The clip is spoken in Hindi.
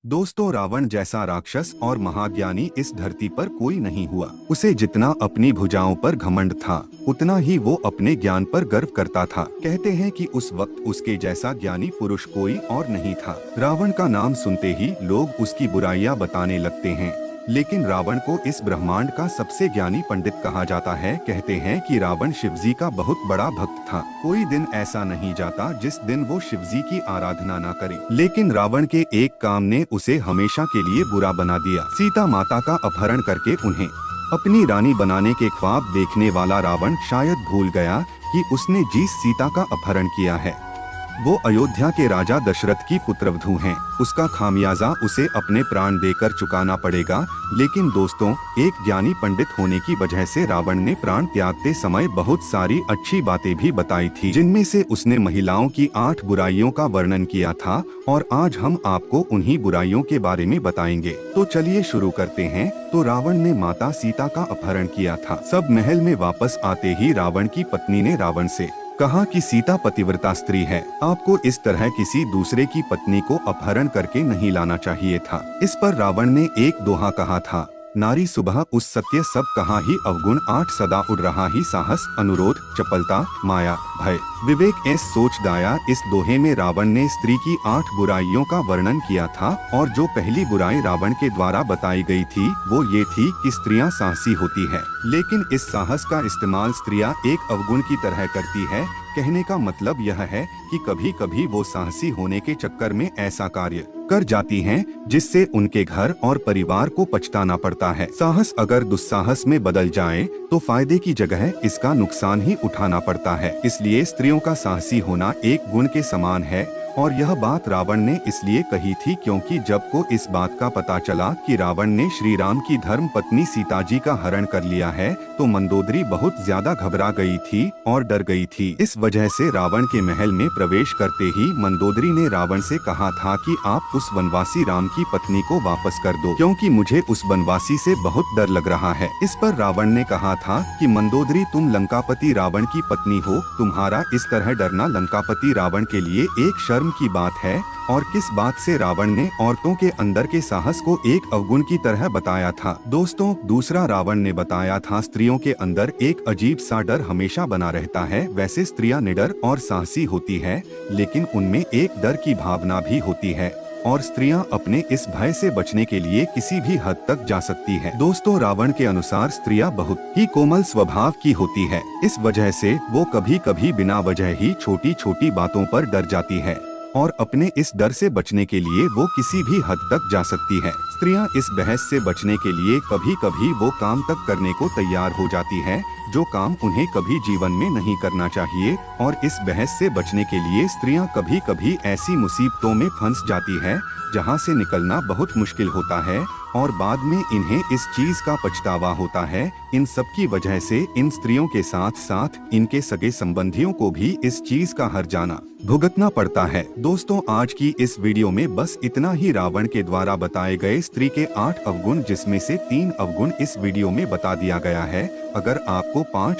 दोस्तों, रावण जैसा राक्षस और महाज्ञानी इस धरती पर कोई नहीं हुआ। उसे जितना अपनी भुजाओं पर घमंड था, उतना ही वो अपने ज्ञान पर गर्व करता था। कहते हैं कि उस वक्त उसके जैसा ज्ञानी पुरुष कोई और नहीं था। रावण का नाम सुनते ही लोग उसकी बुराइयां बताने लगते हैं, लेकिन रावण को इस ब्रह्मांड का सबसे ज्ञानी पंडित कहा जाता है। कहते हैं कि रावण शिवजी का बहुत बड़ा भक्त था। कोई दिन ऐसा नहीं जाता जिस दिन वो शिवजी की आराधना न करे। लेकिन रावण के एक काम ने उसे हमेशा के लिए बुरा बना दिया। सीता माता का अपहरण करके उन्हें अपनी रानी बनाने के ख्वाब देखने वाला रावण शायद भूल गया कि उसने जिस सीता का अपहरण किया है वो अयोध्या के राजा दशरथ की पुत्रवधू हैं। उसका खामियाजा उसे अपने प्राण देकर चुकाना पड़ेगा। लेकिन दोस्तों, एक ज्ञानी पंडित होने की वजह से रावण ने प्राण त्यागते समय बहुत सारी अच्छी बातें भी बताई थी, जिनमें से उसने महिलाओं की 8 बुराइयों का वर्णन किया था। और आज हम आपको उन्हीं बुराइयों के बारे में बताएंगे। तो चलिए शुरू करते हैं। तो रावण ने माता सीता का अपहरण किया था। सब महल में वापस आते ही रावण की पत्नी ने रावण से कहा कि सीता पतिव्रता स्त्री है, आपको इस तरह किसी दूसरे की पत्नी को अपहरण करके नहीं लाना चाहिए था। इस पर रावण ने एक दोहा कहा था, नारी सुबह उस सत्य सब कहा ही अवगुण 8 सदा उड़ रहा ही साहस अनुरोध चपलता माया भय विवेक ऐस सोच दाया। इस दोहे में रावण ने स्त्री की 8 बुराइयों का वर्णन किया था। और जो पहली बुराई रावण के द्वारा बताई गई थी वो ये थी कि स्त्रियां साहसी होती है, लेकिन इस साहस का इस्तेमाल स्त्रियां एक अवगुण की तरह करती है। कहने का मतलब यह है कि कभी कभी वो साहसी होने के चक्कर में ऐसा कार्य कर जाती हैं जिससे उनके घर और परिवार को पछताना पड़ता है। साहस अगर दुस्साहस में बदल जाए तो फायदे की जगह इसका नुकसान ही उठाना पड़ता है। इसलिए स्त्रियों का साहसी होना एक गुण के समान है। और यह बात रावण ने इसलिए कही थी क्योंकि जब को इस बात का पता चला कि रावण ने श्री राम की धर्म पत्नी सीता जी का हरण कर लिया है तो मंदोदरी बहुत ज्यादा घबरा गई थी और डर गई थी। इस वजह से रावण के महल में प्रवेश करते ही मंदोदरी ने रावण से कहा था कि आप उस वनवासी राम की पत्नी को वापस कर दो, क्योंकि मुझे उस वनवासी से बहुत डर लग रहा है। इस पर रावण ने कहा था कि मंदोदरी, तुम लंकापति रावण की पत्नी हो, तुम्हारा इस तरह डरना लंकापति रावण के लिए एक शर्म की बात है। और किस बात से रावण ने औरतों के अंदर के साहस को एक अवगुण की तरह बताया था। दोस्तों, दूसरा रावण ने बताया था स्त्रियों के अंदर एक अजीब सा डर हमेशा बना रहता है। वैसे स्त्रियां निडर और साहसी होती है, लेकिन उनमें एक डर की भावना भी होती है और स्त्रियां अपने इस भय से बचने के लिए किसी भी हद तक जा सकती है। दोस्तों, रावण के अनुसार स्त्रियां बहुत ही कोमल स्वभाव की होती है। इस वजह से वो कभी कभी बिना वजह ही छोटी छोटी बातों पर डर जाती है और अपने इस डर से बचने के लिए वो किसी भी हद तक जा सकती है। स्त्रियां इस बहस से बचने के लिए कभी कभी वो काम तक करने को तैयार हो जाती है जो काम उन्हें कभी जीवन में नहीं करना चाहिए। और इस बहस से बचने के लिए स्त्रियां कभी कभी ऐसी मुसीबतों में फंस जाती है जहां से निकलना बहुत मुश्किल होता है और बाद में इन्हें इस चीज का पछतावा होता है। इन सब की वजह से इन स्त्रियों के साथ साथ इनके सगे संबंधियों को भी इस चीज का हर्जाना भुगतना पड़ता है। दोस्तों, आज की इस वीडियो में बस इतना ही। रावण के द्वारा बताए गए स्त्री के 8 अवगुण, जिसमें से 3 अवगुण इस वीडियो में बता दिया गया है। अगर आपको 5